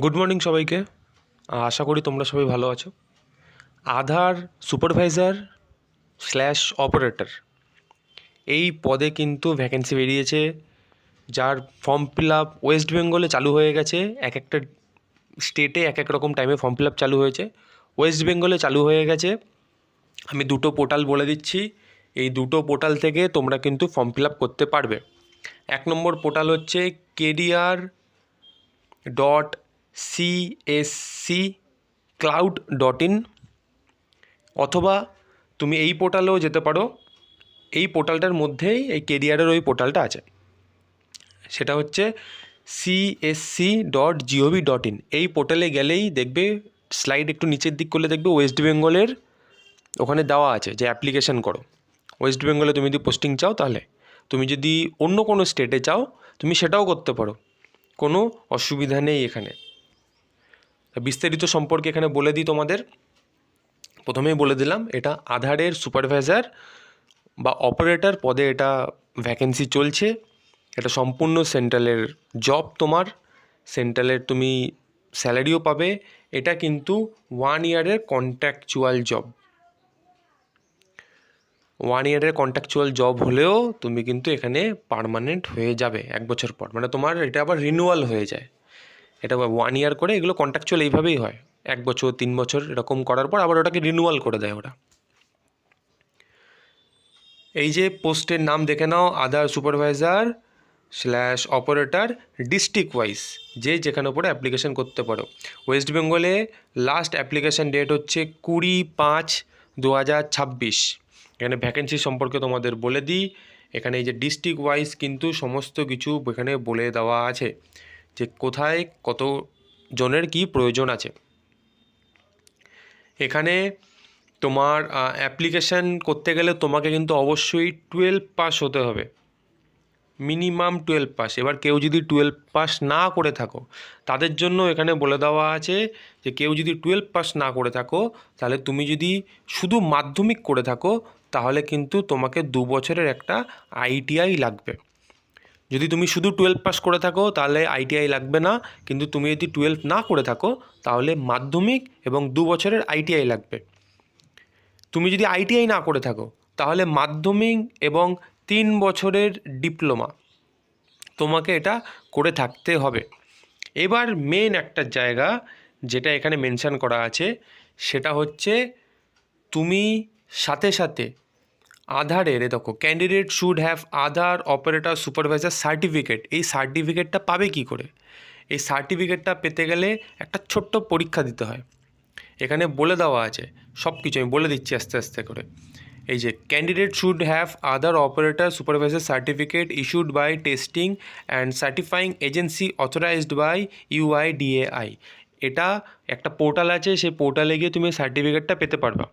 Good morning সবাইকে। আশা করি তোমরা সবাই ভালো আছো। আধার সুপারভাইজার স্ল্যাশ অপারেটর এই পদে কিন্তু ভ্যাকেন্সি বেরিয়েছে, যার ফর্ম ফিল আপ ওয়েস্ট বেঙ্গলে চালু হয়ে গেছে। এক একটা স্টেটে এক এক রকম টাইমে ফর্ম ফিল আপ চালু হয়েছে। ওয়েস্ট বেঙ্গলে চালু হয়ে গেছে। আমি দুটো পোর্টাল বলে দিচ্ছি, এই দুটো পোর্টাল থেকে তোমরা কিন্তু ফর্ম ফিল আপ করতে পারবে। এক নম্বর পোর্টাল হচ্ছে career.csccloud.in, অথবা তুমি এই পোর্টালেও যেতে পারো। এই পোর্টালটার মধ্যেই এই কেরিয়ারের ওই পোর্টালটা আছে, সেটা হচ্ছে csc.gov.in। এই পোর্টালে গেলেই দেখবে, স্লাইড একটু নিচের দিক করলে দেখবে ওয়েস্ট বেঙ্গলের ওখানে দেওয়া আছে যে অ্যাপ্লিকেশন করো। ওয়েস্ট বেঙ্গলে তুমি যদি পোস্টিং চাও, তাহলে তুমি যদি অন্য কোনো স্টেটে চাও তুমি সেটাও করতে পারো, কোনো অসুবিধা নেই। এখানে বিস্তারিত সম্পর্কে এখানে বলে দিই তোমাদের। প্রথমেই বলে দিলাম, এটা আধারের সুপারভাইজার বা অপারেটর পদে এটা ভ্যাকেন্সি চলছে। এটা সম্পূর্ণ সেন্ট্রালের জব, তোমার সেন্ট্রালের তুমি স্যালারিও পাবে। এটা কিন্তু 1 ইয়ারের কন্ট্রাকচুয়াল জব। 1 ইয়ারের কন্ট্রাকচুয়াল জব হলেও তুমি কিন্তু এখানে পার্মানেন্ট হয়ে যাবে 1 বছর পর, মানে তোমার এটা আবার রিনিউয়াল হয়ে যায়। এটা 1 ইয়ার করে, এগুলো কন্ট্রাকচুয়াল এইভাবেই হয়, 1 বছর 3 বছর এরকম করার পর আবার ওটাকে রিনিউয়াল করে দেয় ওরা। এই যে পোস্টের নাম দেখে নাও, Aadhaar supervisor slash operator, district wise যে যেখানে পড়ে অ্যাপ্লিকেশন করতে পারো। ওয়েস্ট বেঙ্গলে লাস্ট অ্যাপ্লিকেশন ডেট হচ্ছে 20/5/2026। এখানে ভ্যাকেন্সি সম্পর্কে তোমাদের বলে দিই। এখানে এই যে ডিস্ট্রিক্ট ওয়াইজ কিন্তু সমস্ত কিছু এখানে বলে দেওয়া আছে, যে কোথায় কত জনের কী প্রয়োজন আছে। এখানে তোমার অ্যাপ্লিকেশান করতে গেলে তোমাকে কিন্তু অবশ্যই 12 পাস হতে হবে, মিনিমাম 12 পাস। এবার কেউ যদি 12 পাস না করে থাকো, তাদের জন্য এখানে বলে দেওয়া আছে যে কেউ যদি 12 পাস না করে থাকো, তাহলে তুমি যদি শুধু মাধ্যমিক করে থাকো, তাহলে কিন্তু তোমাকে 2 বছরের একটা আইটিআই লাগবে। যদি তুমি শুধু 12 পাস করে থাকো তাহলে আইটিআই লাগবে না, কিন্তু তুমি যদি 12 না করে থাকো তাহলে মাধ্যমিক এবং 2 বছরের আইটিআই লাগবে। তুমি যদি আইটিআই না করে থাকো তাহলে মাধ্যমিক এবং 3 বছরের ডিপ্লোমা তোমাকে এটা করে থাকতে হবে। এবার মেন একটা জায়গা যেটা এখানে মেনশন করা আছে, সেটা হচ্ছে তুমি সাথে সাথে আধারের, দেখো candidate should have Aadhaar operator supervisor certificate. এই সার্টিফিকেটটা পাবে কি করে? এই সার্টিফিকেটটা পেতে গেলে একটা ছোট্ট পরীক্ষা দিতে হয়। এখানে বলে দেওয়া আছে সব কিছু, আমি বলে দিচ্ছি আস্তে আস্তে করে। এই যে candidate should have Aadhaar operator supervisor certificate issued by testing and certifying agency authorized by UIDAI। এটা একটা পোর্টাল আছে, সেই পোর্টালে গিয়ে তুমি সার্টিফিকেটটা পেতে পারবা।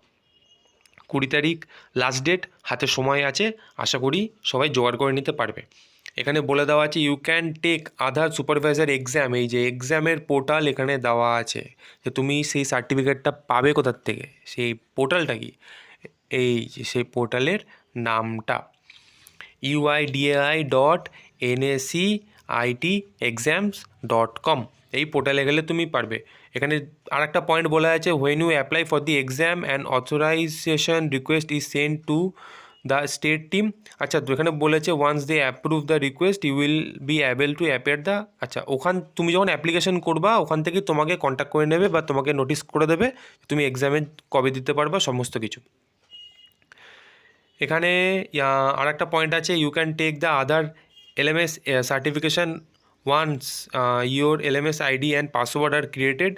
20 তারিখ লাস্ট ডেট, হাতে সময় আছে, আশা করি সবাই জোগাড় করে নিতে পারবে। এখানে বলে দেওয়া আছে you can take Aadhaar supervisor exam. এই যে এক্সামের পোর্টাল এখানে দেওয়া আছে, যে তুমি সেই সার্টিফিকেটটা পাবে কোথার থেকে, সেই পোর্টালটা কি, এই যে সেই পোর্টালের নামটা uidai.nscitexams.com। এই পোর্টালে গেলে তুমি পারবে। এখানে আর একটা পয়েন্ট বলা আছে, when you apply for the exam and authorization request is send to the state team. আচ্ছা, তো এখানে বলেছে once they approve the request you will be able to appear the. আচ্ছা, ওখান তুমি যখন অ্যাপ্লিকেশন করবা ওখান থেকে তোমাকে কন্ট্যাক্ট করে নেবে বা তোমাকে নোটিস করে দেবে তুমি এক্সামে কবে দিতে পারবা, সমস্ত কিছু। এখানে আর একটা পয়েন্ট আছে, you can take the Aadhaar LMS certification once your LMS ID and password are created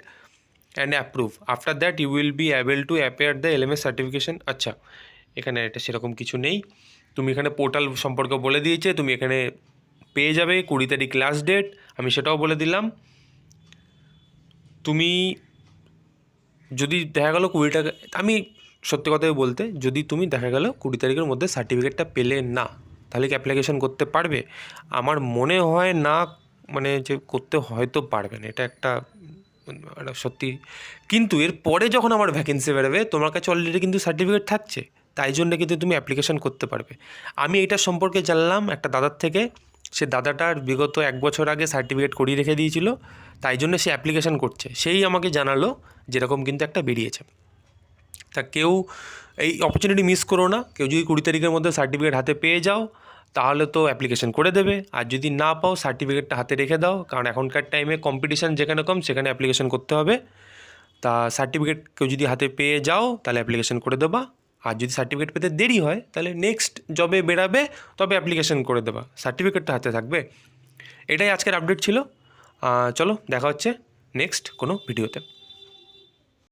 and approve. After that you will be able to appear the LMS certification. আচ্ছা, এখানে এটা সেরকম কিছু নেই, তুমি এখানে পোর্টাল সম্পর্কে বলে দিয়েছে, তুমি এখানে পেয়ে যাবে। 20 তারিখ লাস্ট ডেট, আমি সেটাও বলে দিলাম। তুমি যদি দেখা গেলো 20 টাকা, আমি সত্যি কথাই বলতে, যদি তুমি দেখা গেলো 20 তারিখের মধ্যে সার্টিফিকেটটা পেলে না, তাহলে কি অ্যাপ্লিকেশন করতে পারবে? আমার মনে হয় না, মানে যে করতে হয়তো পারবে না, এটা একটা সত্যি। কিন্তু এর পরে যখন আমার ভ্যাকেন্সি বেরোবে, তোমার কাছে অলরেডি কিন্তু সার্টিফিকেট থাকছে, তাই জন্য কিন্তু তুমি অ্যাপ্লিকেশন করতে পারবে। আমি এটা সম্পর্কে জানলাম একটা দাদার থেকে, সে দাদাটার বিগত 1 বছর আগে সার্টিফিকেট করিয়ে রেখে দিয়েছিল, তাই জন্য সে অ্যাপ্লিকেশান করছে, সেই আমাকে জানালো যেরকম কিন্তু একটা বেরিয়েছে। তা কেউ এই অপরচুনিটি মিস করো না। কেউ যদি 20 তারিখের মধ্যে সার্টিফিকেট হাতে পেয়ে যাও তাহলে তো অ্যাপ্লিকেশান করে দেবে, আর যদি না পাও সার্টিফিকেটটা হাতে রেখে দাও, কারণ এখনকার টাইমে কম্পিটিশান যেখানে কম সেখানে অ্যাপ্লিকেশান করতে হবে। তা সার্টিফিকেট কেউ যদি হাতে পেয়ে যাও তাহলে অ্যাপ্লিকেশান করে দেবা, আর যদি সার্টিফিকেট পেতে দেরি হয় তাহলে নেক্সট জবে বেরাবে তবে অ্যাপ্লিকেশান করে দেবা, সার্টিফিকেটটা হাতে থাকবে। এটাই আজকের আপডেট ছিল। চলো দেখা হচ্ছে নেক্সট কোনো ভিডিওতে।